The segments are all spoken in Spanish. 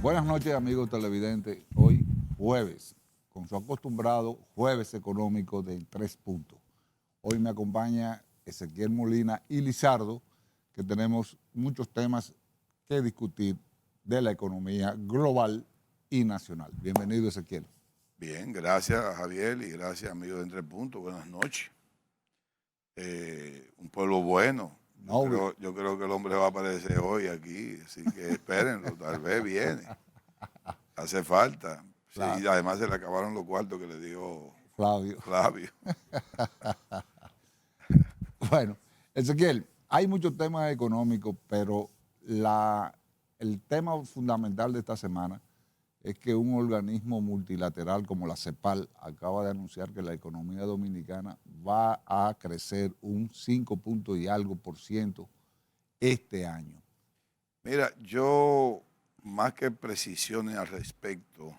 Buenas noches, amigos televidentes. Hoy, jueves, con su acostumbrado jueves económico de 3 puntos. Hoy me acompaña Ezequiel Molina y Lizardo, que tenemos muchos temas que discutir de la economía global y nacional. Bienvenido, Ezequiel. Bien, gracias Javier y gracias amigos de Entre Puntos. Buenas noches. Un pueblo bueno. Yo creo que el hombre va a aparecer hoy aquí, así que espérenlo, tal vez viene. Hace falta. Sí, Claro. y además se le acabaron los cuartos que le dio Flavio. Bueno, Ezequiel, hay muchos temas económicos, pero el tema fundamental de esta semana es que un organismo multilateral como la CEPAL acaba de anunciar que la economía dominicana va a crecer un 5 puntos y algo por ciento este año. Mira, yo más que precisiones al respecto,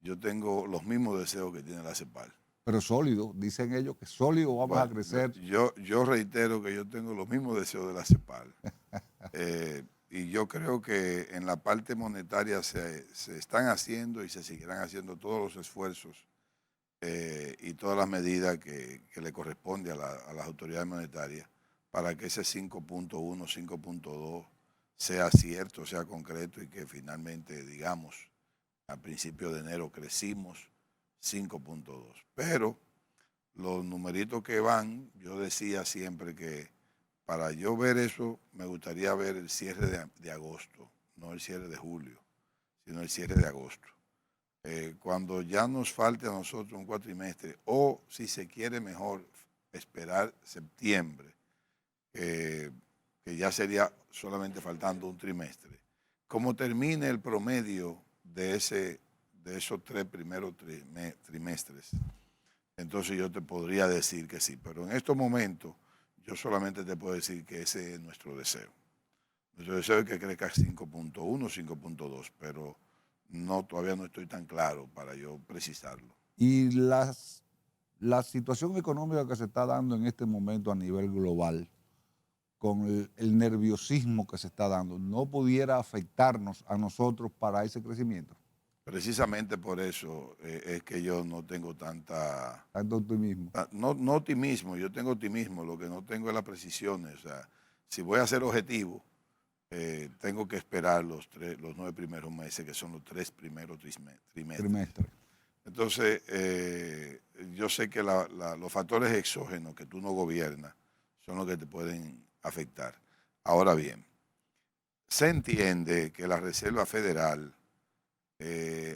yo tengo los mismos deseos que tiene la CEPAL. Pero sólido, dicen ellos que sólido vamos a crecer. Yo reitero que yo tengo los mismos deseos de la CEPAL. Y yo creo que en la parte monetaria se están haciendo y se seguirán haciendo todos los esfuerzos y todas las medidas que le corresponde a las autoridades monetarias para que ese 5.1, 5.2 sea cierto, sea concreto y que finalmente, digamos, a principios de enero crecimos 5.2. Pero los numeritos que van, yo decía siempre que para yo ver eso, me gustaría ver el cierre de agosto, no el cierre de julio, sino el cierre de agosto. Cuando ya nos falte a nosotros un cuatrimestre, o si se quiere mejor, esperar septiembre, que ya sería solamente faltando un trimestre. Como termine el promedio de esos 3 primeros trimestres, entonces yo te podría decir que sí, pero en estos momentos yo solamente te puedo decir que ese es nuestro deseo. Nuestro deseo es que crezca 5.1, 5.2, pero todavía no estoy tan claro para yo precisarlo. Y la situación económica que se está dando en este momento a nivel global, con el nerviosismo que se está dando, ¿no pudiera afectarnos a nosotros para ese crecimiento? Precisamente por eso es que yo no tengo Tanto optimismo. no optimismo, yo tengo optimismo, lo que no tengo es las precisiones. O sea, si voy a ser objetivo, tengo que esperar los 9 primeros meses, que son los 3 primeros trimestres. Entonces, yo sé que los factores exógenos que tú no gobiernas son los que te pueden afectar. Ahora bien, se entiende que la Reserva Federal,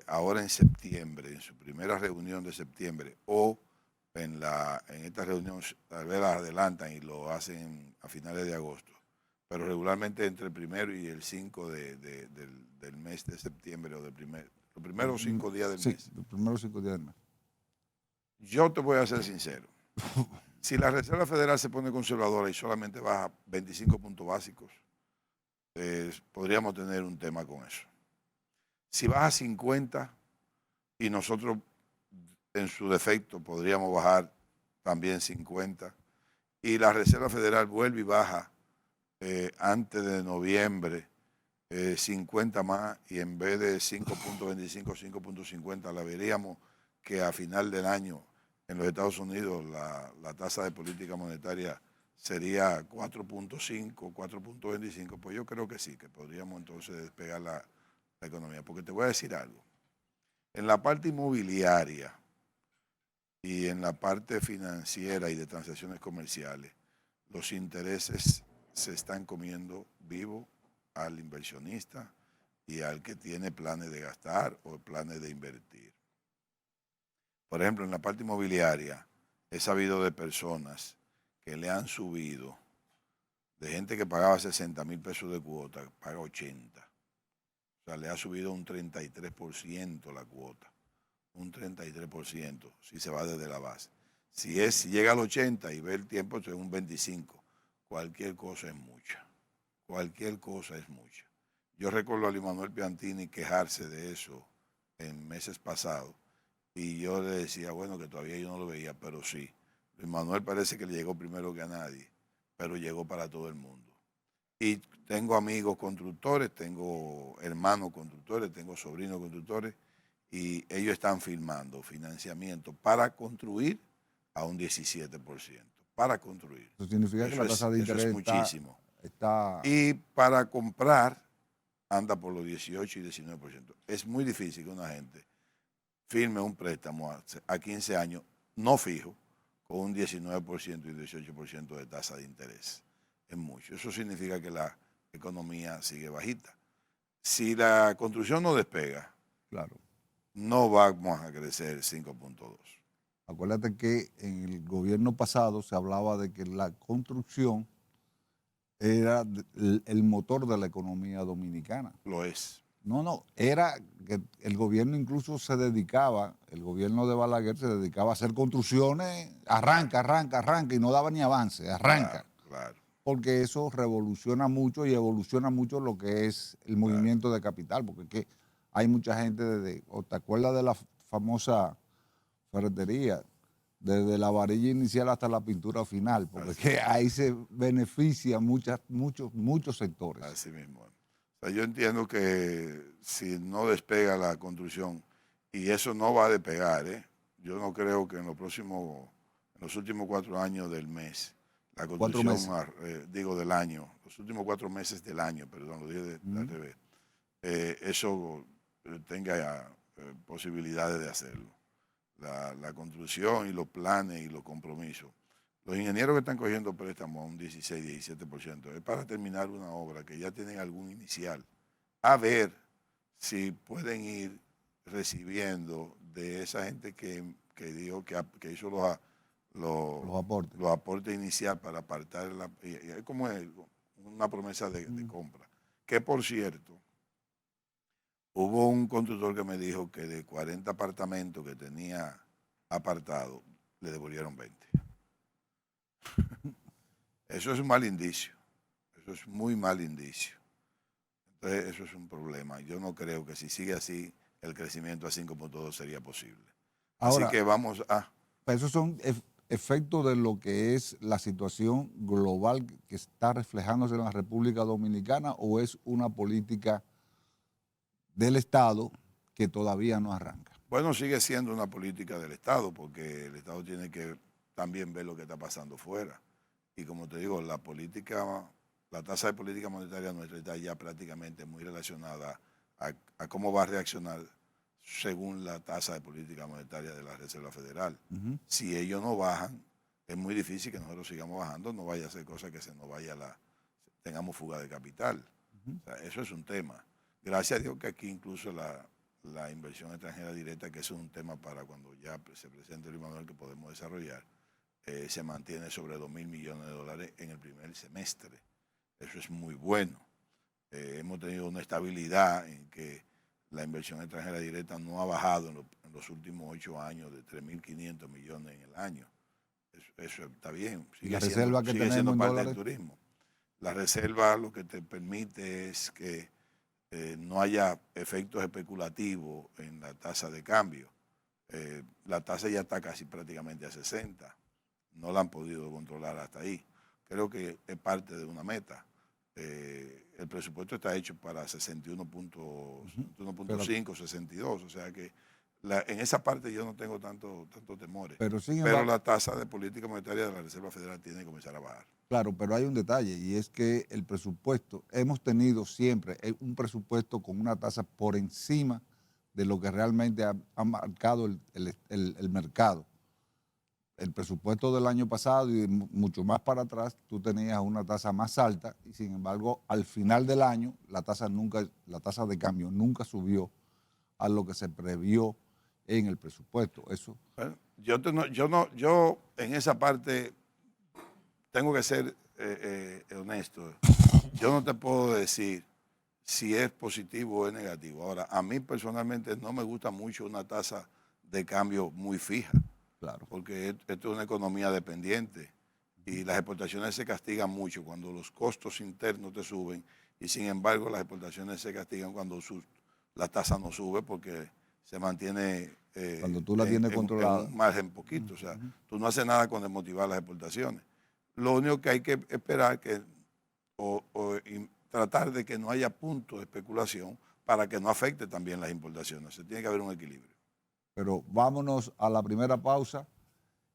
ahora en septiembre, en su primera reunión de septiembre, o en esta reunión tal vez la adelantan y lo hacen a finales de agosto, pero regularmente entre el 1 y el 5 del mes de septiembre o los primeros 5 días del mes. Sí, los primeros 5 días del mes. Yo te voy a ser sincero. Si la Reserva Federal se pone conservadora y solamente baja 25 puntos básicos, podríamos tener un tema con eso. Si baja 50 y nosotros en su defecto podríamos bajar también 50 y la Reserva Federal vuelve y baja antes de noviembre 50 más y en vez de 5.25, 5.50 la veríamos que a final del año en los Estados Unidos la tasa de política monetaria sería 4.5, 4.25, pues yo creo que sí, que podríamos entonces despegar la economía. Porque te voy a decir algo. En la parte inmobiliaria y en la parte financiera y de transacciones comerciales, los intereses se están comiendo vivo al inversionista y al que tiene planes de gastar o planes de invertir. Por ejemplo, en la parte inmobiliaria, he sabido de personas que le han subido, de gente que pagaba 60,000 pesos de cuota, paga 80. O sea, le ha subido un 33% la cuota, un 33% si se va desde la base. Si llega al 80 y ve el tiempo, es un 25. Cualquier cosa es mucha. Cualquier cosa es mucha. Yo recuerdo a Luis Manuel Piantini quejarse de eso en meses pasados y yo le decía, bueno, que todavía yo no lo veía, pero sí. Luis Manuel parece que le llegó primero que a nadie, pero llegó para todo el mundo. Y tengo amigos constructores, tengo hermanos constructores, tengo sobrinos constructores, y ellos están firmando financiamiento para construir a un 17%, para construir. Eso significa que la tasa de Eso es interés muchísimo. está, Y para comprar anda por los 18 y 19%. Es muy difícil que una gente firme un préstamo a 15 años no fijo con un 19% y 18% de tasa de interés. Es mucho. Eso significa que la economía sigue bajita. Si la construcción no despega, claro. no vamos a crecer 5.2. Acuérdate que en el gobierno pasado se hablaba de que la construcción era el motor de la economía dominicana. Lo es. No, era que el gobierno incluso se dedicaba, el gobierno de Balaguer se dedicaba a hacer construcciones, arranca, y no daba ni avance, arranca. Claro. Porque eso revoluciona mucho y evoluciona mucho lo que es el movimiento de capital, porque es que hay mucha gente ¿te acuerdas de la famosa ferretería? Desde la varilla inicial hasta la pintura final, porque es que ahí se benefician muchos sectores. Así mismo. O sea, yo entiendo que si no despega la construcción, y eso no va a despegar, yo no creo que en los últimos 4 años del mes, la 4 construcción, meses. del año, los últimos 4 meses del año, perdón, lo dije al revés, eso tenga posibilidades de hacerlo. La construcción y los planes y los compromisos. Los ingenieros que están cogiendo préstamos a un 16, 17%, es para terminar una obra que ya tienen algún inicial, a ver si pueden ir recibiendo de esa gente que dijo que hizo los aportes iniciales para apartar, es como una promesa de compra. Que por cierto, hubo un constructor que me dijo que de 40 apartamentos que tenía apartado, le devolvieron 20. Eso es un mal indicio. Eso es muy mal indicio. Entonces, eso es un problema. Yo no creo que si sigue así, el crecimiento a 5.2 sería posible. Ahora, así que vamos a... Esos son efectos de lo que es la situación global que está reflejándose en la República Dominicana, o es una política del Estado que todavía no arranca. Bueno, sigue siendo una política del Estado, porque el Estado tiene que también ver lo que está pasando fuera. Y como te digo, la tasa de política monetaria nuestra está ya prácticamente muy relacionada a cómo va a reaccionar según la tasa de política monetaria de la Reserva Federal. Si ellos no bajan, es muy difícil que nosotros sigamos bajando, no vaya a ser cosa que se nos vaya tengamos fuga de capital. O sea, eso es un tema. Gracias a Dios que aquí incluso la inversión extranjera directa, que eso es un tema para cuando ya se presente Luis Manuel que podemos desarrollar, se mantiene sobre 2.000 millones de dólares en el primer semestre. Eso es muy bueno. Hemos tenido una estabilidad en que la inversión extranjera directa no ha bajado en los últimos 8 años de 3.500 millones en el año. Eso está bien. Sigue siendo parte del turismo. La reserva lo que te permite es que no haya efectos especulativos en la tasa de cambio. La tasa ya está casi prácticamente a 60. No la han podido controlar hasta ahí. Creo que es parte de una meta. El presupuesto está hecho para 61.5, 62, o sea que en esa parte yo no tengo tanto temores. Pero la tasa de política monetaria de la Reserva Federal tiene que comenzar a bajar. Claro, pero hay un detalle, y es que el presupuesto, hemos tenido siempre un presupuesto con una tasa por encima de lo que realmente ha marcado el mercado. El presupuesto del año pasado y mucho más para atrás, tú tenías una tasa más alta, y sin embargo, al final del año, la tasa de cambio nunca subió a lo que se previó en el presupuesto. Eso. Bueno, yo en esa parte tengo que ser honesto. Yo no te puedo decir si es positivo o es negativo. Ahora, a mí personalmente no me gusta mucho una tasa de cambio muy fija. Claro. Porque esto es una economía dependiente y las exportaciones se castigan mucho cuando los costos internos te suben, y sin embargo las exportaciones se castigan cuando la tasa no sube porque se mantiene cuando tú la tienes controlada en un margen poquito. O sea, tú no haces nada con desmotivar las exportaciones. Lo único que hay que esperar que tratar de que no haya puntos de especulación para que no afecte también las importaciones. Se tiene que haber un equilibrio. Pero vámonos a la primera pausa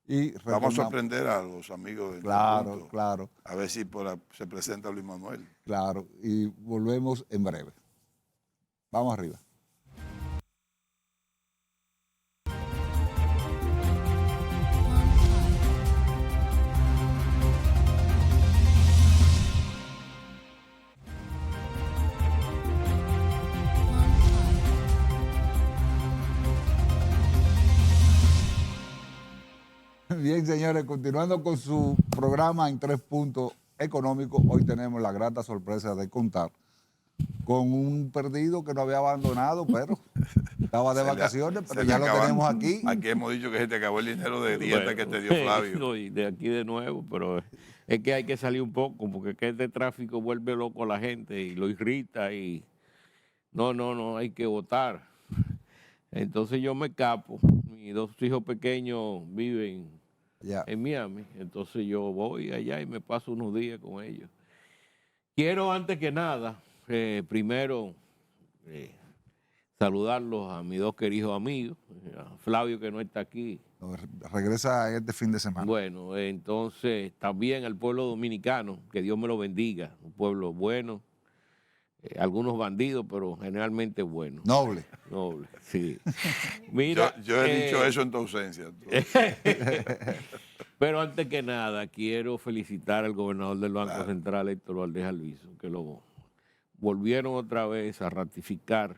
y Vamos a retornamos. sorprender a los amigos del Claro, conjunto, claro, a ver si se presenta Luis Manuel. claro. Y volvemos en breve. Vamos arriba. Bien, señores, continuando con su programa en 3 puntos económicos, hoy tenemos la grata sorpresa de contar con un perdido que no había abandonado, pero estaba de vacaciones, pero ya lo tenemos aquí. Aquí hemos dicho que se te acabó el dinero de dieta que te dio Flavio. No, y de aquí de nuevo, pero es que hay que salir un poco, porque es que este tráfico vuelve loco a la gente y lo irrita y no, hay que votar. Entonces yo me escapo, mis 2 hijos pequeños viven Ya. en Miami, entonces yo voy allá y me paso unos días con ellos. Quiero antes que nada, primero saludarlos a mis 2 queridos amigos, a Flavio que no está aquí. Regresa este fin de semana. Bueno, entonces también al pueblo dominicano, que Dios me lo bendiga, un pueblo bueno, algunos bandidos, pero generalmente bueno. Noble. Noble, sí. Mira, Yo he dicho eso en tu ausencia. Pero antes que nada, quiero felicitar al gobernador del Banco Claro. Central, Héctor Valdés Albizu, que lo volvieron otra vez a ratificar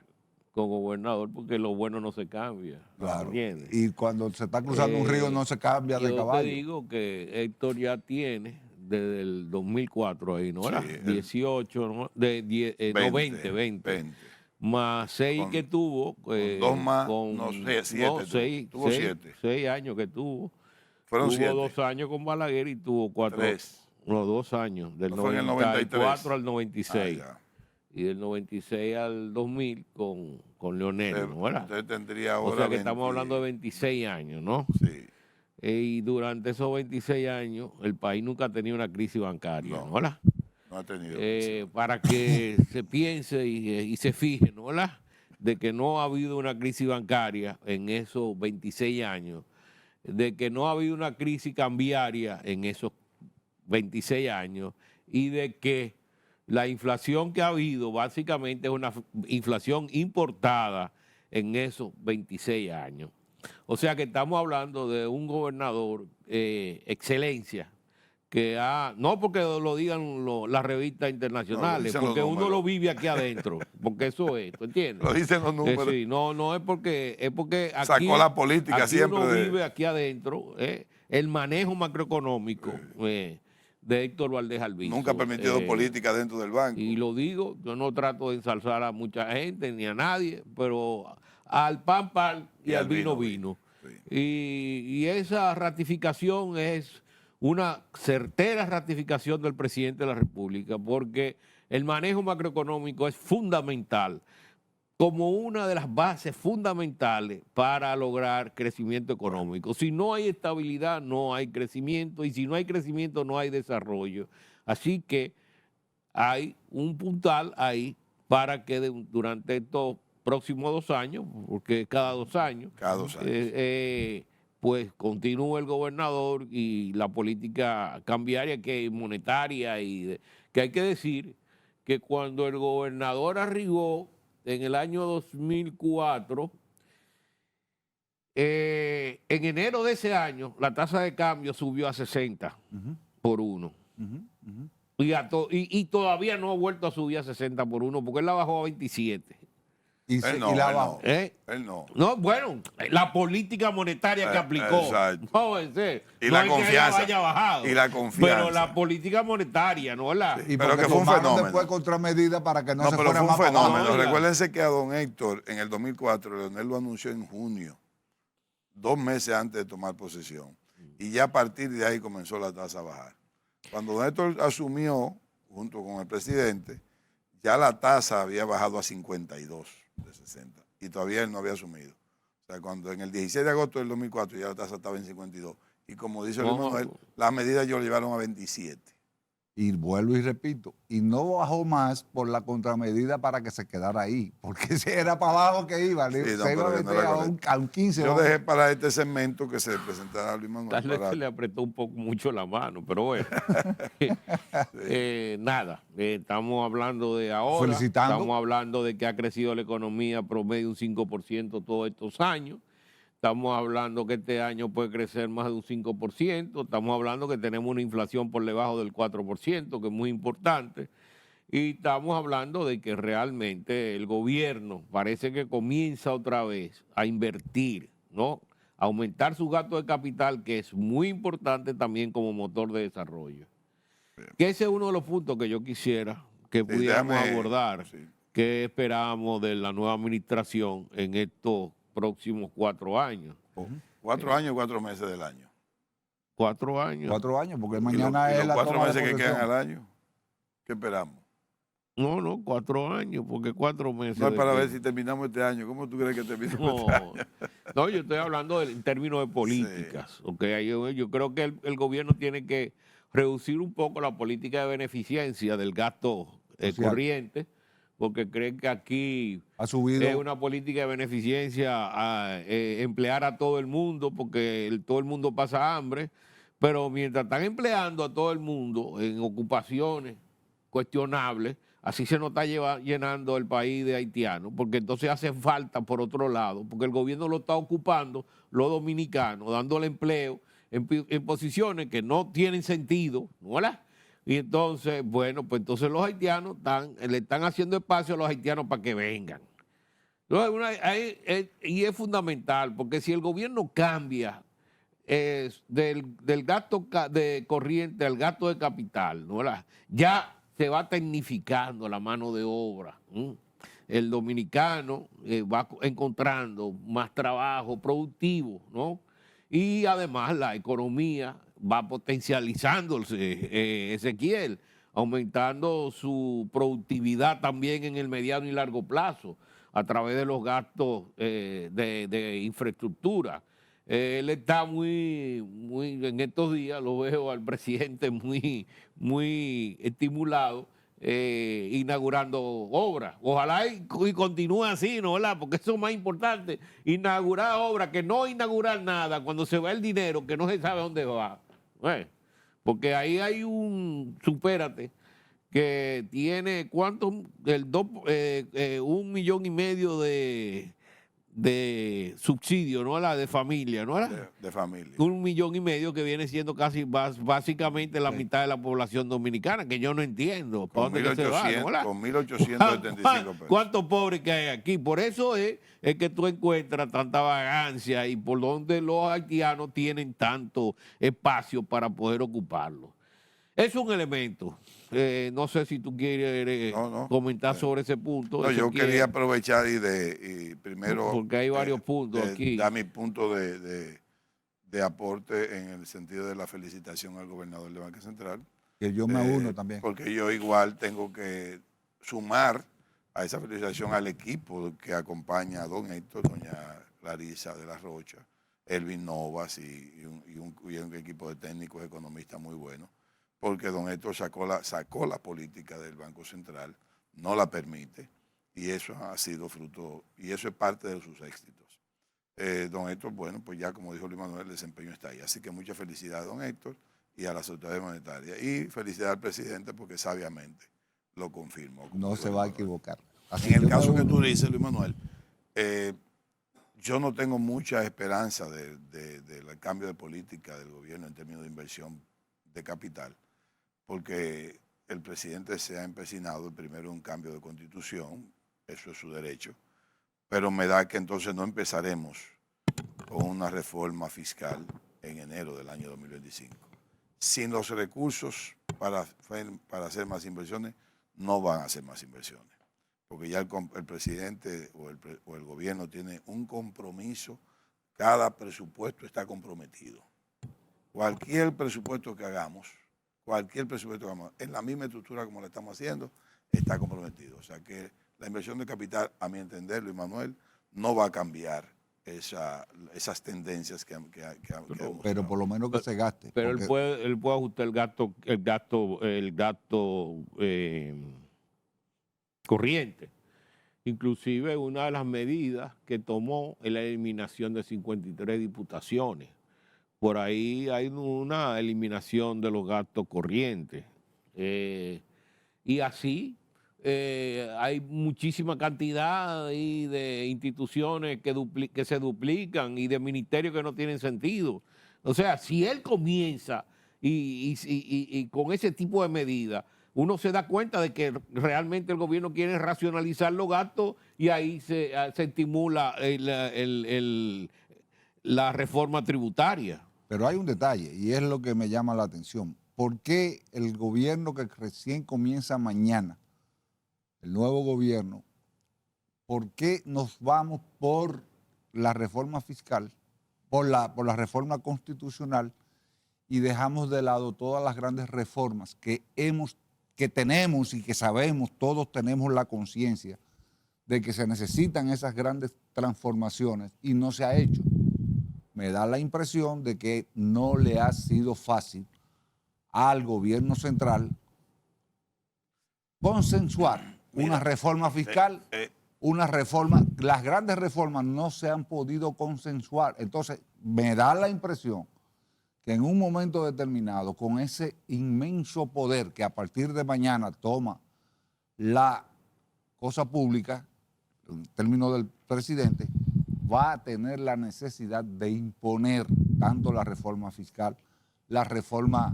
como gobernador, porque lo bueno no se cambia. Claro. ¿Entiendes? Y cuando se está cruzando un río no se cambia de Yo caballo. te digo que Héctor ya tiene desde el 2004 ahí, ¿no? Era Sí, 18, ¿no? De 20. Más 6 Con- que tuvo. con 2 más, no sé, 7 tuvo 7. 6 años que tuvo. Fueron Tuvo 7. 2 años con Balaguer y tuvo 4. 3. No, 2 años. Del No fue en el 93. 94 al 96. Ah, Y del 96 al 2000 con Leonel, ¿no? ¿Verdad? Entonces tendría O ahora sea que estamos hablando de 26 años, ¿no? Sí. Y durante esos 26 años el país nunca ha tenido una crisis bancaria, No. ¿no? ¿Verdad? No ha tenido. Para que se piense y se fije, ¿no? ¿Verdad? De que no ha habido una crisis bancaria en esos 26 años, de que no ha habido una crisis cambiaria en esos 26 años y de que la inflación que ha habido básicamente es una inflación importada en esos 26 años. O sea que estamos hablando de un gobernador excelencia, que no porque lo digan las revistas internacionales, No, lo dicen porque los uno números. lo vive aquí adentro, porque eso es, ¿tú entiendes? Lo dicen los números. Sí, no es porque aquí, Sacó la política aquí siempre uno de- vive aquí adentro, el manejo macroeconómico de Héctor Valdés Albizu. Nunca ha permitido política dentro del banco. Y lo digo, yo no trato de ensalzar a mucha gente ni a nadie, pero al pan y al vino vino. Sí. Y esa ratificación es una certera ratificación del presidente de la República, porque el manejo macroeconómico es fundamental, como una de las bases fundamentales para lograr crecimiento económico. Si no hay estabilidad, no hay crecimiento, y si no hay crecimiento, no hay desarrollo. Así que hay un puntal ahí para que durante estos próximos 2 años, porque cada 2 años, Cada 2 años. pues continúe el gobernador y la política cambiaria, que monetaria, que hay que decir que cuando el gobernador arribó en el año 2004, en enero de ese año, la tasa de cambio subió a 60 por 1. Y todavía no ha vuelto a subir a 60 por 1, porque él la bajó a 27. Y Él no, la él bajó. no. ¿Eh? Él no. No, bueno, la política monetaria que aplicó. Exacto. No, en serio. Y No la es que ella confianza. haya bajado. Y la confianza. Pero la política monetaria, ¿no? Y Pero porque que fue un tomaron fenómeno. después contramedidas para que no, No, se pero fuera fue un más para fenómeno. abajo. Oiga. Recuérdense que a don Héctor en el 2004, Leonel lo anunció en junio, 2 meses antes de tomar posesión. Y ya a partir de ahí comenzó la tasa a bajar. Cuando don Héctor asumió, junto con el presidente, ya la tasa había bajado a 52 de 60. Y todavía él no había asumido. O sea, cuando en el 16 de agosto del 2004 ya la tasa estaba en 52. Y como dice Luis No. Manuel, las medidas ya lo llevaron a 27. Y vuelvo y repito, y no bajó más por la contramedida para que se quedara ahí, porque si era para abajo que iba, Sí, no, se iba a pero que no meter era a un correcto. 15. Yo dejé para este segmento que se presentara Luis Manuel. Tal vez Para, se le apretó un poco mucho la mano, pero bueno. Nada, estamos hablando de ahora, Felicitando. estamos hablando de que ha crecido la economía promedio un 5% todos estos años. Estamos hablando que este año puede crecer más de un 5%. Estamos hablando que tenemos una inflación por debajo del 4%, que es muy importante. Y estamos hablando de que realmente el gobierno parece que comienza otra vez a invertir, ¿no? A aumentar su gasto de capital, que es muy importante también como motor de desarrollo. Que ese es uno de los puntos que yo quisiera que pudiéramos abordar, sí. que esperamos de la nueva administración en estos próximos 4 años. 4 años, 4 meses del año. 4 años. 4 años, porque Y mañana los es la 4 toma de meses que quedan posesión. al año, ¿qué esperamos? No, 4 años, porque 4 meses. No es para ver qué? si terminamos este año. ¿Cómo tú crees que terminamos No, este año? no, yo estoy hablando en términos de políticas. Okay. Yo creo que el gobierno tiene que reducir un poco la política de beneficencia del gasto corriente, porque creen que aquí Ha subido. es una política de beneficencia a emplear a todo el mundo, porque todo el mundo pasa hambre, pero mientras están empleando a todo el mundo en ocupaciones cuestionables, así se nos está llenando el país de haitianos, porque entonces hace falta por otro lado, porque el gobierno lo está ocupando, los dominicanos, dándole empleo en posiciones que no tienen sentido, ¿no? ¿Verdad? Y entonces, bueno, pues entonces los haitianos le están haciendo espacio a los haitianos para que vengan. Entonces, y es fundamental, porque si el gobierno cambia del gasto de corriente al gasto de capital, ¿no? Ya se va tecnificando la mano de obra. El dominicano va encontrando más trabajo productivo, ¿no? Y además la economía va potencializándose, Ezequiel, aumentando su productividad también en el mediano y largo plazo a través de los gastos de infraestructura. Él está muy, en estos días lo veo al presidente muy estimulado, inaugurando obras. Ojalá y continúe así, ¿no? ¿Verdad? Porque eso es más importante, inaugurar obras, que no inaugurar nada cuando se va el dinero, que no se sabe dónde va. Porque ahí hay supérate, que tiene, ¿cuánto? 1,5 millones de subsidio, ¿no? De familia, ¿no? De familia. 1,5 millones que viene siendo casi básicamente la mitad de la población dominicana, que yo no entiendo. Con 1.875 pesos. ¿Cuántos pobres que hay aquí? Por eso es que tú encuentras tanta vagancia y por donde los haitianos tienen tanto espacio para poder ocuparlo. Es un elemento. No sé si tú quieres comentar sobre ese punto. No, yo quería aprovechar y primero... Porque hay varios puntos aquí. Da mi punto de aporte en el sentido de la felicitación al gobernador de Banca Central. Que yo me uno también. Porque yo igual tengo que sumar a esa felicitación al equipo que acompaña a don Héctor, doña Larisa de la Rocha, Elvin Novas y un equipo de técnicos economistas muy buenos. Porque don Héctor sacó la política del Banco Central, no la permite, y eso ha sido fruto, y eso es parte de sus éxitos. Don Héctor, bueno, pues ya como dijo Luis Manuel, el desempeño está ahí. Así que mucha felicidad a don Héctor y a las autoridades monetarias. Y felicidad al presidente porque sabiamente lo confirmó. No se va a equivocar. En el caso que tú dices, Luis Manuel, yo no tengo mucha esperanza del cambio de política del gobierno en términos de inversión de capital, porque el presidente se ha empecinado primero en un cambio de constitución, eso es su derecho, pero me da que entonces no empezaremos con una reforma fiscal en enero del año 2025. Sin los recursos para hacer más inversiones, no van a hacer más inversiones, porque ya el presidente o el gobierno tiene un compromiso, cada presupuesto está comprometido. Cualquier presupuesto que hagamos, en la misma estructura como lo estamos haciendo, está comprometido. O sea que la inversión de capital, a mi entender, Luis Manuel, no va a cambiar esas tendencias que hemos Pero por lo menos que se gaste. Pero porque él puede ajustar el gasto corriente. Inclusive una de las medidas que tomó es la eliminación de 53 diputaciones. Por ahí hay una eliminación de los gastos corrientes. Y así hay muchísima cantidad ahí de instituciones que se duplican y de ministerios que no tienen sentido. O sea, si él comienza y con ese tipo de medidas, uno se da cuenta de que realmente el gobierno quiere racionalizar los gastos y ahí se estimula la reforma tributaria. Pero hay un detalle y es lo que me llama la atención. ¿Por qué el gobierno que recién comienza mañana, el nuevo gobierno, por qué nos vamos por la reforma fiscal, por la reforma constitucional y dejamos de lado todas las grandes reformas que tenemos y que sabemos, todos tenemos la conciencia de que se necesitan esas grandes transformaciones y no se ha hecho? Me da la impresión de que no le ha sido fácil al gobierno central consensuar una reforma fiscal, una reforma. Las grandes reformas no se han podido consensuar. Entonces, me da la impresión que en un momento determinado, con ese inmenso poder que a partir de mañana toma la cosa pública, en términos del presidente, va a tener la necesidad de imponer tanto la reforma fiscal, la reforma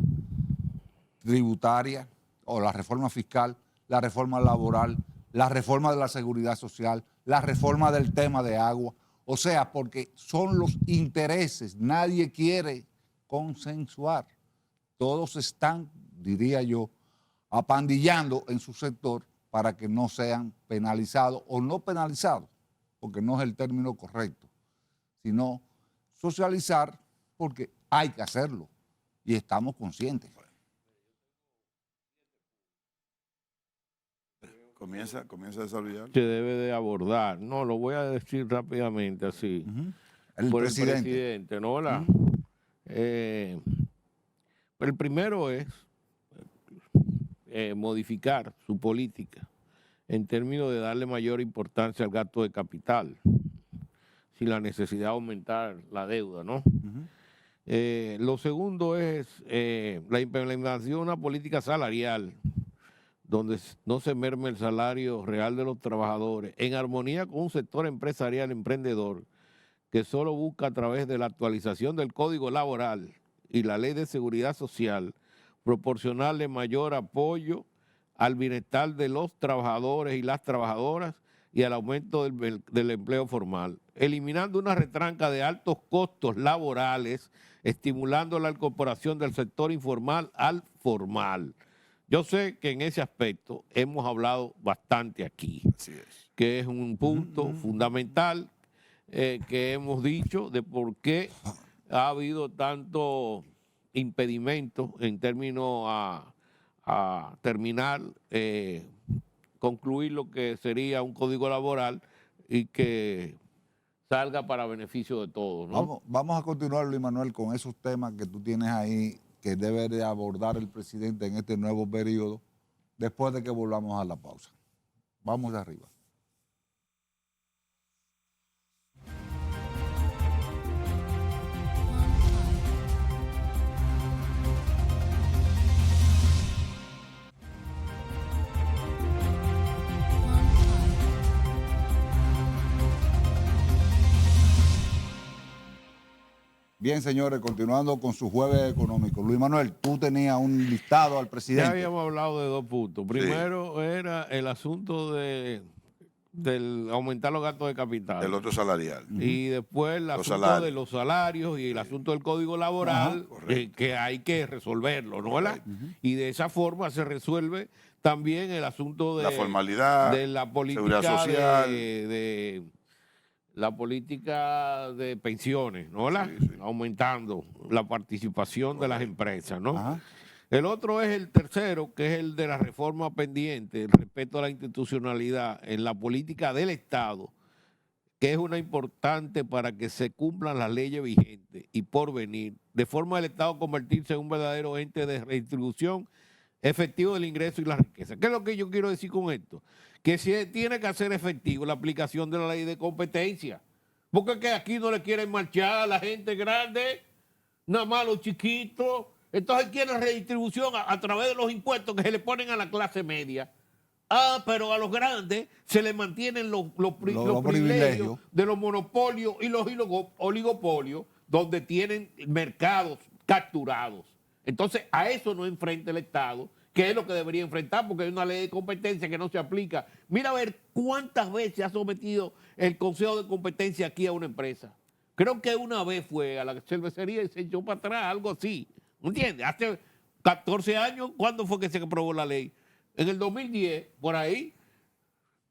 tributaria o la reforma fiscal, la reforma laboral, la reforma de la seguridad social, la reforma del tema de agua. O sea, porque son los intereses, nadie quiere consensuar. Todos están, diría yo, apandillando en su sector para que no sean penalizados o no penalizados, porque no es el término correcto, sino socializar porque hay que hacerlo y estamos conscientes. Comienza a desarrollar. Se debe de abordar. No, lo voy a decir rápidamente así. El por presidente. El presidente, ¿no? El primero es modificar su política en términos de darle mayor importancia al gasto de capital, sin la necesidad de aumentar la deuda, ¿no? Lo segundo es la implementación de una política salarial donde no se merme el salario real de los trabajadores, en armonía con un sector empresarial emprendedor que solo busca a través de la actualización del Código Laboral y la Ley de Seguridad Social proporcionarle mayor apoyo al bienestar de los trabajadores y las trabajadoras y al aumento del empleo formal, eliminando una retranca de altos costos laborales, estimulando la incorporación del sector informal al formal. Yo sé que en ese aspecto hemos hablado bastante aquí, Así es. que es un punto fundamental que hemos dicho de por qué ha habido tanto impedimento en términos a terminar, concluir lo que sería un código laboral y que salga para beneficio de todos, ¿no? Vamos a continuar, Luis Manuel, con esos temas que tú tienes ahí que debe de abordar el presidente en este nuevo periodo, después de que volvamos a la pausa. Vamos de arriba. Bien, señores, continuando con su jueves económico. Luis Manuel, tú tenías un listado al presidente. Ya habíamos hablado de dos puntos. Primero era el asunto del aumentar los gastos de capital. El otro salarial. Y después el asunto de los salarios y el asunto del código laboral, que hay que resolverlo, ¿no? Y de esa forma se resuelve también el asunto de la formalidad, de la política seguridad social. de la política de pensiones, ¿no? Aumentando la participación de las empresas, ¿no? El otro es el tercero, que es el de la reforma pendiente, el respeto a la institucionalidad en la política del Estado, que es una importante para que se cumplan las leyes vigentes y por venir, de forma del Estado convertirse en un verdadero ente de redistribución efectivo del ingreso y la riqueza. ¿Qué es lo que yo quiero decir con esto? Que se tiene que hacer efectivo la aplicación de la ley de competencia. Porque es que aquí no le quieren marchar a la gente grande, nada más a los chiquitos. Entonces quieren redistribución a través de los impuestos que se le ponen a la clase media. Ah, pero a los grandes se les mantienen los privilegios de los monopolios y los oligopolios, donde tienen mercados capturados. Entonces, a eso no enfrenta el Estado, que es lo que debería enfrentar, porque hay una ley de competencia que no se aplica. Mira a ver cuántas veces ha sometido el Consejo de Competencia aquí a una empresa. Creo que una vez fue a la cervecería y se echó para atrás, algo así. ¿Entiendes? Hace 14 años, ¿cuándo fue que se aprobó la ley? En el 2010, por ahí,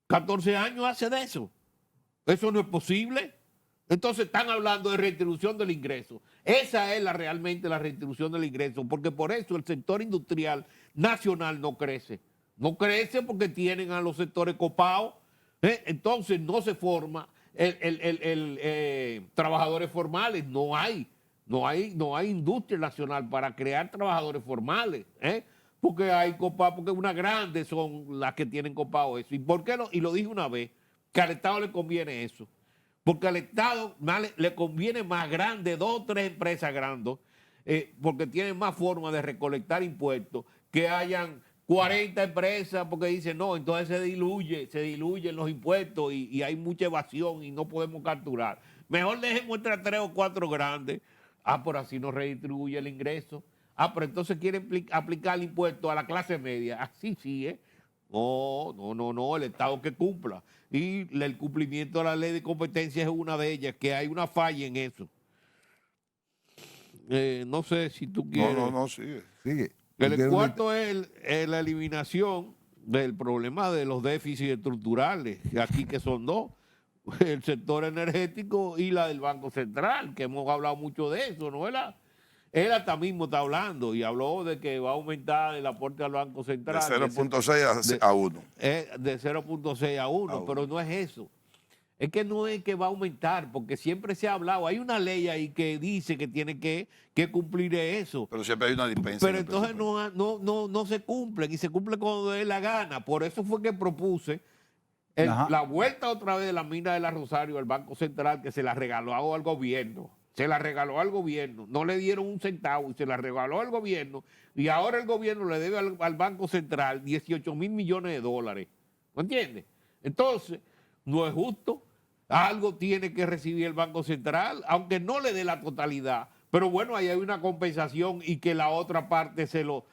14 años hace de eso. Eso no es posible. Entonces están hablando de redistribución del ingreso. Esa es realmente la redistribución del ingreso, porque por eso el sector industrial nacional no crece. No crece porque tienen a los sectores copados. Entonces no se forma trabajadores formales. No hay industria nacional para crear trabajadores formales. Porque hay copados, porque unas grandes son las que tienen copado eso. ¿Y por qué y lo dije una vez, que al Estado le conviene eso? Porque al Estado le conviene más grande, 2 o 3 empresas grandes, porque tienen más forma de recolectar impuestos, que hayan 40 empresas, porque dicen, no, entonces se diluyen los impuestos y hay mucha evasión y no podemos capturar. Mejor dejemos entre 3 o 4 grandes. Ah, por así no redistribuye el ingreso. Ah, pero entonces quieren aplicar el impuesto a la clase media. Así sí, ¿eh? No, el Estado que cumpla. Y el cumplimiento de la ley de competencia es una de ellas, que hay una falla en eso. No sé si tú quieres. No, sigue. El cuarto es la eliminación del problema de los déficits estructurales, aquí que son 2, el sector energético y la del Banco Central, que hemos hablado mucho de eso, ¿no? Él hasta mismo está hablando y habló de que va a aumentar el aporte al Banco Central. De 0.6 a 1. De 0.6 a 1, pero no es eso. Es que no es que va a aumentar, porque siempre se ha hablado. Hay una ley ahí que dice que tiene que cumplir eso. Pero siempre hay una dispensa. Pero entonces no se cumplen y se cumple cuando dé la gana. Por eso fue que propuse la vuelta otra vez de la mina de la Rosario al Banco Central, que se la regaló al gobierno. Se la regaló al gobierno, no le dieron un centavo y se la regaló al gobierno. Y ahora el gobierno le debe al Banco Central 18 mil millones de dólares. ¿Me entiendes? Entonces, no es justo. Algo tiene que recibir el Banco Central, aunque no le dé la totalidad. Pero bueno, ahí hay una compensación y que la otra parte se lo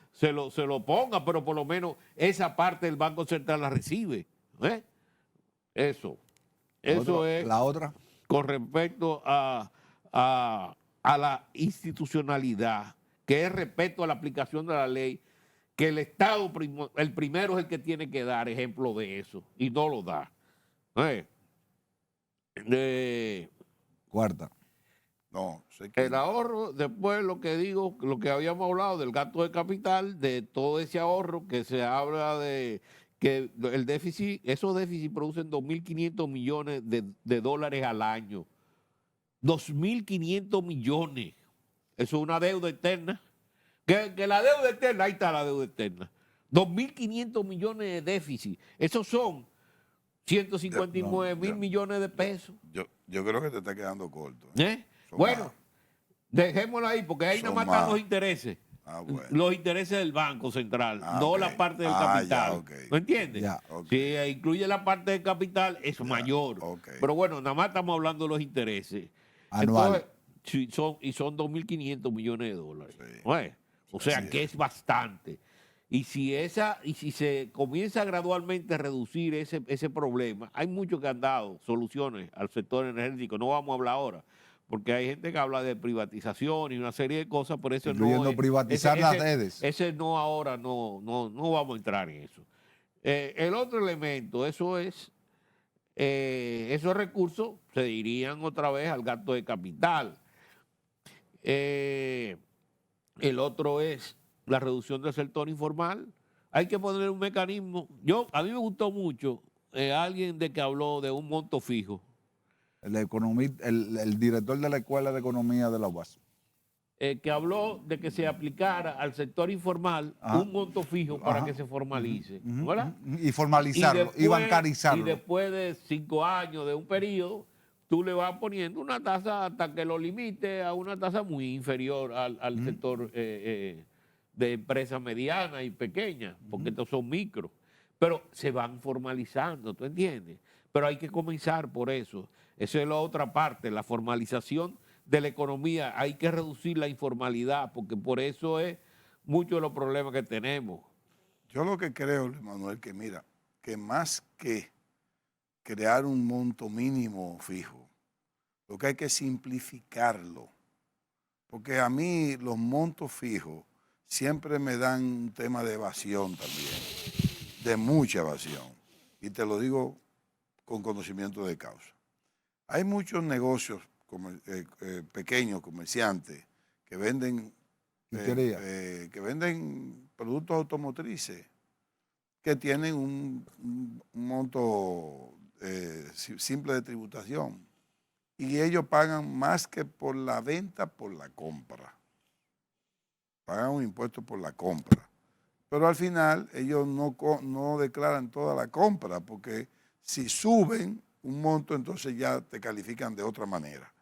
ponga, pero por lo menos esa parte del Banco Central la recibe. Eso es. La otra. Con respecto a la institucionalidad, que es respeto a la aplicación de la ley, que el Estado, el primero es el que tiene que dar ejemplo de eso, y no lo da. Cuarta. No, sé que el ahorro, después lo que digo, lo que habíamos hablado del gasto de capital, de todo ese ahorro que se habla de que el déficit, esos déficits producen 2.500 millones de dólares al año. 2.500 millones. Eso es una deuda externa. Que la deuda externa, ahí está la deuda externa. 2.500 millones de déficit. Esos son 159 mil millones de pesos. Yo creo que te está quedando corto. Bueno, dejémoslo ahí, porque ahí nada más están los intereses. Bueno. Los intereses del Banco Central, no la parte del capital. ¿No entiendes? Si incluye la parte del capital, es mayor. Pero bueno, nada más estamos hablando de los intereses. Anual. Entonces, son 2.500 millones de dólares. Sí. O sea que es bastante. Y si se comienza gradualmente a reducir ese problema, hay muchos que han dado soluciones al sector energético. No vamos a hablar ahora, porque hay gente que habla de privatización y una serie de cosas, por eso incluyendo privatizar las redes. Ese no ahora, no vamos a entrar en eso. El otro elemento, eso es, esos recursos se irían otra vez al gasto de capital. El otro es la reducción del sector informal. Hay que poner un mecanismo. A mí me gustó mucho alguien de que habló de un monto fijo. el director de la Escuela de Economía de la UAS. Que habló de que se aplicara al sector informal Ajá. un monto fijo para Ajá. que se formalice, Ujú, ¿verdad? y formalizarlo, y bancarizarlo. Y después de 5 años de un periodo, tú le vas poniendo una tasa hasta que lo limite a una tasa muy inferior al sector de empresas medianas y pequeñas, porque estos son micros. Pero se van formalizando, ¿tú entiendes? Pero hay que comenzar por eso. Eso es la otra parte, la formalización de la economía. Hay que reducir la informalidad, porque por eso es muchos de los problemas que tenemos. Yo lo que creo, Luis Manuel, que mira, que más que crear un monto mínimo fijo, lo que hay que simplificarlo. Porque a mí los montos fijos siempre me dan un tema de evasión también, de mucha evasión. Y te lo digo con conocimiento de causa. Hay muchos negocios pequeños, comerciantes, que venden productos automotrices que tienen un monto simple de tributación. Y ellos pagan más que por la venta, por la compra. Pagan un impuesto por la compra. Pero al final ellos no declaran toda la compra, porque si suben un monto, entonces ya te califican de otra manera.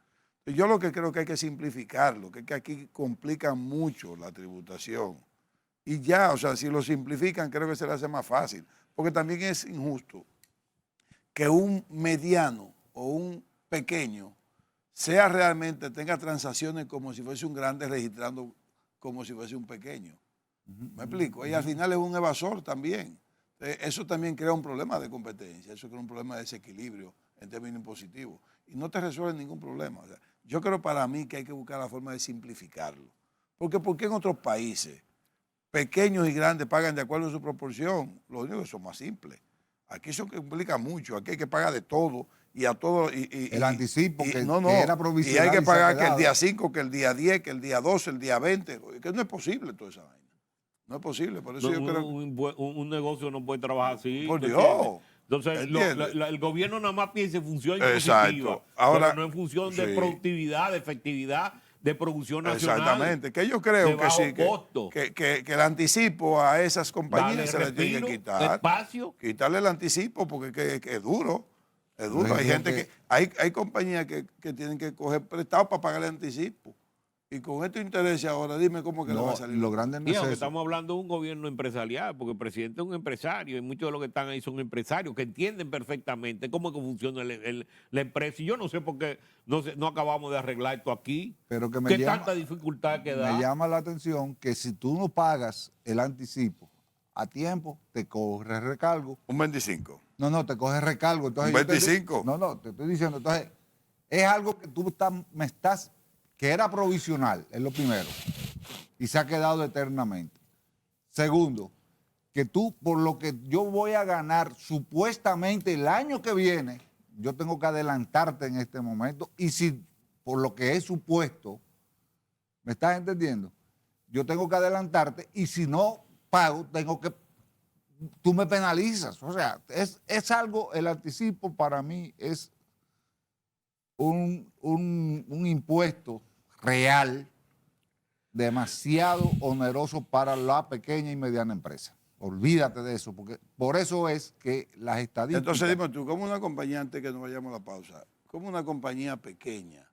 Yo lo que creo que hay que simplificarlo, que aquí complican mucho la tributación. Y ya, o sea, si lo simplifican, creo que se le hace más fácil. Porque también es injusto que un mediano o un pequeño tenga transacciones como si fuese un grande registrando como si fuese un pequeño. ¿Me explico? Y al final es un evasor también. Eso también crea un problema de competencia, eso crea un problema de desequilibrio en términos impositivos. Y no te resuelve ningún problema. O sea, yo creo para mí que hay que buscar la forma de simplificarlo. Porque en otros países, pequeños y grandes pagan de acuerdo a su proporción? Lo único que son más simples. Aquí eso complica mucho, aquí hay que pagar de todo y a todo. El anticipo que era provisional. Y hay que pagar que el día 5, que el día 10, que el día 12, el día 20, que no es posible toda esa vaina. No es posible, por eso yo creo un negocio no puede trabajar así. Por Dios. Entonces, el gobierno nada más piensa en función impositiva, ahora, pero no en función de productividad, de efectividad, de producción nacional. Exactamente, que yo creo que sí, que el anticipo a esas compañías se les tiene que quitar. Espacio. Quitarle el anticipo porque es duro. Es duro. Hay gente hay compañías que tienen que coger prestado para pagar el anticipo. Y con estos intereses ahora, dime cómo que le va a salir. Lo grande no es eso. Estamos hablando de un gobierno empresarial, porque el presidente es un empresario y muchos de los que están ahí son empresarios que entienden perfectamente cómo que funciona la empresa. Y yo no sé por qué no acabamos de arreglar esto aquí. Pero que ¿Qué tanta dificultad que da? Me llama la atención que si tú no pagas el anticipo a tiempo, te coge recargo. Un 25. No, te coge recargo. Entonces, ¿Un 25? Te estoy diciendo. Entonces, es algo que tú que era provisional, es lo primero, y se ha quedado eternamente. Segundo, que tú, por lo que yo voy a ganar supuestamente el año que viene, yo tengo que adelantarte en este momento, y si por lo que es supuesto, ¿me estás entendiendo? Yo tengo que adelantarte, y si no pago, tú me penalizas. O sea, es algo, el anticipo para mí es un impuesto real demasiado oneroso para la pequeña y mediana empresa. Olvídate de eso, porque por eso es que las estadísticas... Entonces dime tú, como una compañía, antes que nos vayamos a la pausa, como una compañía pequeña,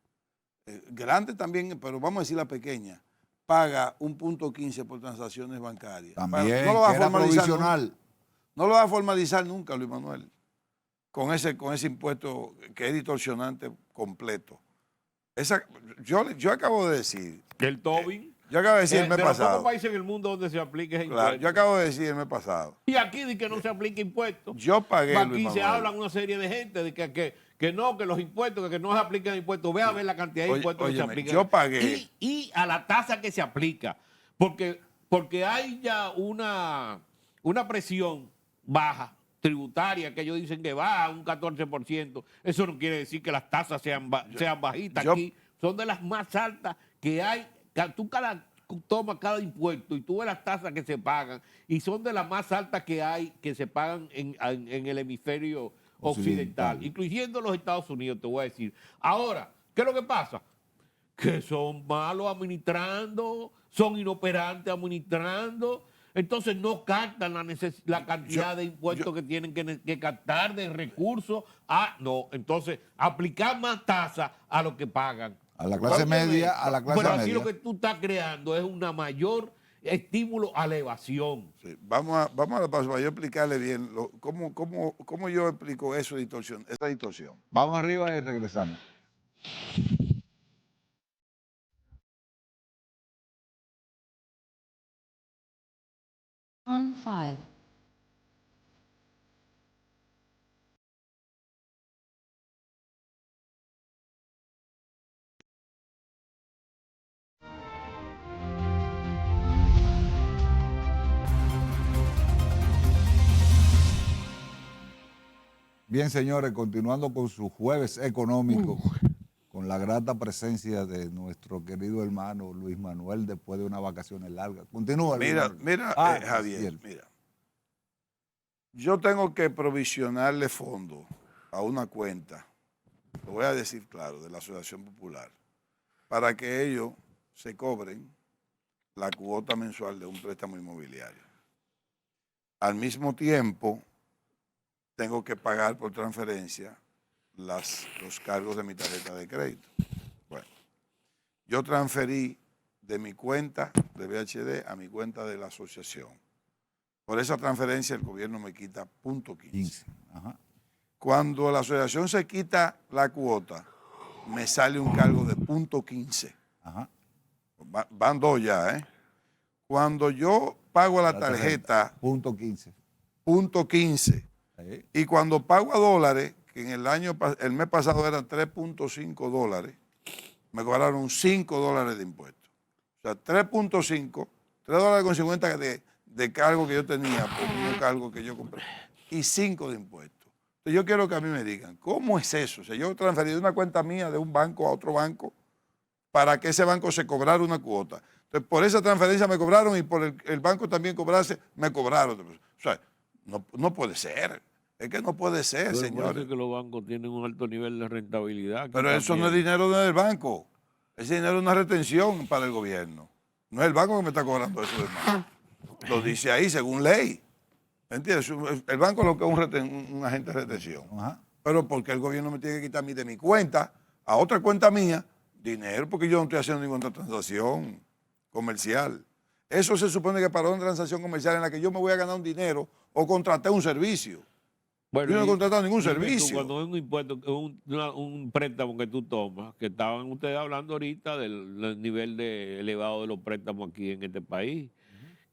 grande también, pero vamos a decir la pequeña, paga 1.15 por transacciones bancarias. También, no lo va a formalizar provisional. No lo va a formalizar nunca, Luis Manuel, con ese impuesto que es distorsionante completo. Yo acabo de decir... El Tobin. Yo acabo de decir el mes pasado. De los pocos países en el mundo donde se aplique ese impuesto. Yo acabo de decir el mes pasado. Y aquí de que no se aplique impuesto. Yo pagué, aquí Luis se Manuel. hablan una serie de gente de que no, que los impuestos, que no se aplican impuestos. Ve a ver la cantidad de impuestos que se aplican. Yo pagué. Y a la tasa que se aplica. Porque hay ya una presión baja tributaria, que ellos dicen que va a un 14%. Eso no quiere decir que las tasas sean bajitas. Aquí son de las más altas que hay. Tú tomas cada impuesto y tú ves las tasas que se pagan y son de las más altas que hay, que se pagan en el hemisferio occidental, incluyendo los Estados Unidos, te voy a decir. Ahora, ¿qué es lo que pasa? Que son malos administrando, son inoperantes administrando, entonces no captan la cantidad de impuestos que tienen que captar, de recursos. No, entonces aplicar más tasas a lo que pagan. A la clase media, a la clase Pero media. así lo que tú estás creando es una mayor estímulo a la evasión. Sí, vamos a la pausa para yo explicarle bien cómo yo explico eso de distorsión, esa distorsión. Vamos arriba y regresamos. On 5. Bien, señores, continuando con su jueves económico, con la grata presencia de nuestro querido hermano Luis Manuel después de unas vacaciones largas. Continúa. Mira, Javier, cierto. mira. Yo tengo que provisionarle fondos a una cuenta, lo voy a decir claro, de la Asociación Popular, para que ellos se cobren la cuota mensual de un préstamo inmobiliario. Al mismo tiempo, tengo que pagar por transferencia los cargos de mi tarjeta de crédito. Bueno, yo transferí de mi cuenta de VHD a mi cuenta de la asociación. Por esa transferencia el gobierno me quita 0.15. Ajá. Cuando la asociación se quita la cuota, me sale un cargo de 0.15. Ajá. Van dos ya, ¿eh? Cuando yo pago a la tarjeta, .15. 0.15. Ahí. Y cuando pago a dólares, que en el mes pasado eran 3.5 dólares, me cobraron 5 dólares de impuestos. O sea, 3.5, 3 dólares con 50 de cargo que yo tenía por un cargo que yo compré y 5 de impuestos. Entonces yo quiero que a mí me digan, ¿cómo es eso? O sea, yo transferí de una cuenta mía de un banco a otro banco para que ese banco se cobrara una cuota. Entonces por esa transferencia me cobraron y por el banco también cobrarse, me cobraron. O sea, no puede ser. Es que no puede ser, Pero señores. parece que los bancos tienen un alto nivel de rentabilidad. Pero eso no es dinero del banco. Ese dinero es una retención para el gobierno. No es el banco que me está cobrando eso de más. Lo dice ahí según ley. ¿Entiendes? El banco es lo que es un agente de retención. Ajá. Pero porque el gobierno me tiene que quitar a mí de mi cuenta a otra cuenta mía dinero, porque yo no estoy haciendo ninguna transacción comercial. Eso se supone que para una transacción comercial en la que yo me voy a ganar un dinero o contraté un servicio. Bueno, yo no he contratado ningún dime tú, servicio. cuando es un impuesto, un préstamo que tú tomas, que estaban ustedes hablando ahorita del nivel elevado de los préstamos aquí en este país,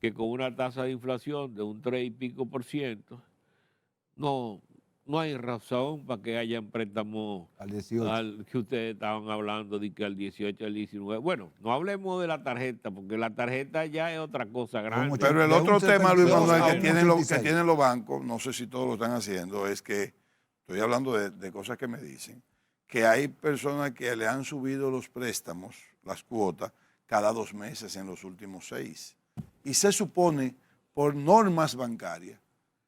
que con una tasa de inflación de un 3 y pico %, no hay razón para que hayan préstamos Al 18. que ustedes estaban hablando de que al 18, al 19. Bueno, no hablemos de la tarjeta, porque la tarjeta ya es otra cosa grande. Pero el De otro un tema, Luis 72 Manuel, a que un tienen 86. los bancos, no sé si todos lo están haciendo, es que, estoy hablando de cosas que me dicen, que hay personas que le han subido los préstamos, las cuotas, cada 2 meses en los últimos 6. Y se supone, por normas bancarias,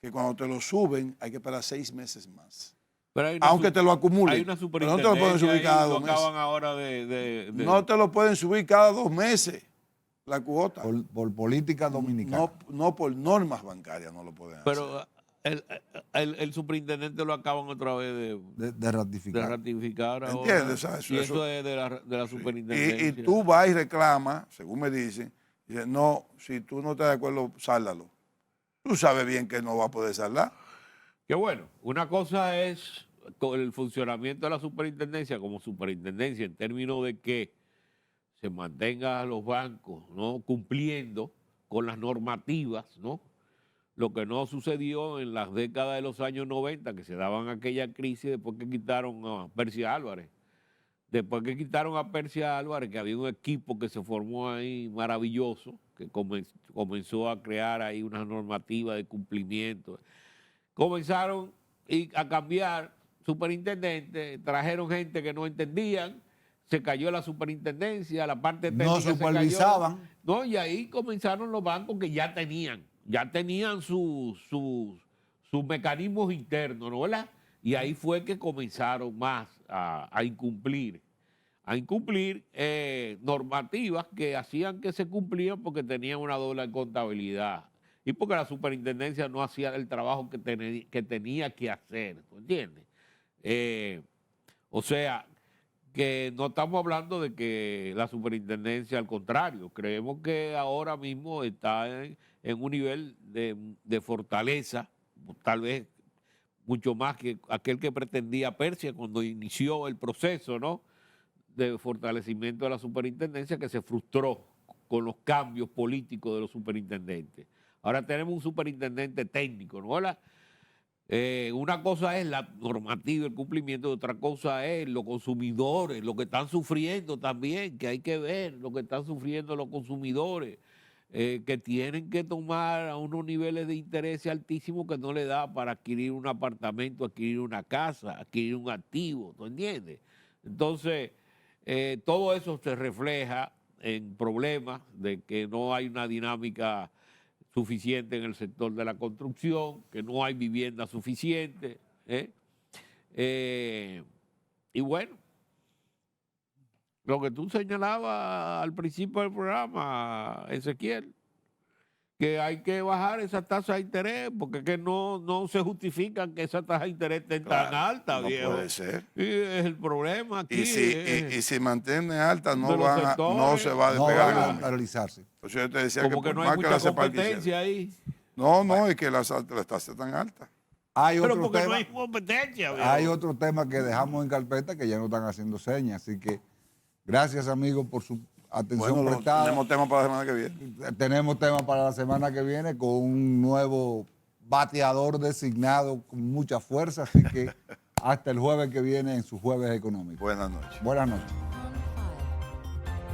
que cuando te lo suben hay que esperar 6 meses más. Pero hay una Aunque te lo acumulen. Hay una Pero no te lo pueden subir cada 2 meses. acaban ahora de... No te lo pueden subir cada 2 meses la cuota. Por política dominicana. No por normas bancarias no lo pueden hacer. Pero el superintendente lo acaban otra vez De ratificar. de ratificar ahora. ¿Entiendes? O sea, Y eso es de la superintendencia. Y tú vas y reclamas, según me dicen, y dices, no, si tú no estás de acuerdo, sáldalo. Tú sabes bien que no va a poder saldar. Que bueno, una cosa es con el funcionamiento de la superintendencia como superintendencia en términos de que se mantenga los bancos, ¿no?, cumpliendo con las normativas, ¿no? Lo que no sucedió en las décadas de los años 90, que se daban aquella crisis después que quitaron a Persia Álvarez. Después que quitaron a Persia Álvarez, que había un equipo que se formó ahí maravilloso, que comenzó a crear ahí una normativa de cumplimiento. Comenzaron a cambiar superintendentes, trajeron gente que no entendían, se cayó la superintendencia, la parte técnica No supervisaban. se cayó. No, y ahí comenzaron los bancos que ya tenían sus mecanismos internos, ¿no? ¿Verdad? Y ahí fue que comenzaron más a incumplir normativas que hacían que se cumplían porque tenían una doble contabilidad y porque la superintendencia no hacía el trabajo que tenía que hacer, ¿tú entiendes? O sea, que no estamos hablando de que la superintendencia, al contrario, creemos que ahora mismo está en un nivel de fortaleza, tal vez mucho más que aquel que pretendía Persia cuando inició el proceso, ¿no?, de fortalecimiento de la superintendencia, que se frustró con los cambios políticos de los superintendentes. Ahora tenemos un superintendente técnico, ¿no? Una cosa es la normativa, el cumplimiento, y otra cosa es los consumidores, lo que están sufriendo también, que hay que ver lo que están sufriendo los consumidores, que tienen que tomar a unos niveles de interés altísimos que no le da para adquirir un apartamento, adquirir una casa, adquirir un activo, ¿tú entiendes? Entonces, todo eso se refleja en problemas de que no hay una dinámica suficiente en el sector de la construcción, que no hay vivienda suficiente. Y bueno, lo que tú señalabas al principio del programa, Ezequiel, que hay que bajar esa tasa de interés, porque es que no se justifica que esa tasa de interés esté tan alta, no viejo. puede ser. Y es el problema aquí. Y si mantiene alta, no se va a No despegar van a el hombre. realizarse. Entonces yo te decía Como que que por no hay más que mucha la CEPAL competencia quisiera. ahí. No, es que las tasas están altas. Hay Pero otro porque no tema. hay competencia, viejo. Hay otro tema que dejamos en carpeta que ya no están haciendo señas. Así que gracias, amigos, por su atención Bueno, prestada. tenemos tema para la semana que viene. Tenemos tema para la semana que viene con un nuevo bateador designado con mucha fuerza. Así que hasta el jueves que viene en su Jueves Económico. Buenas noches. Buenas noches.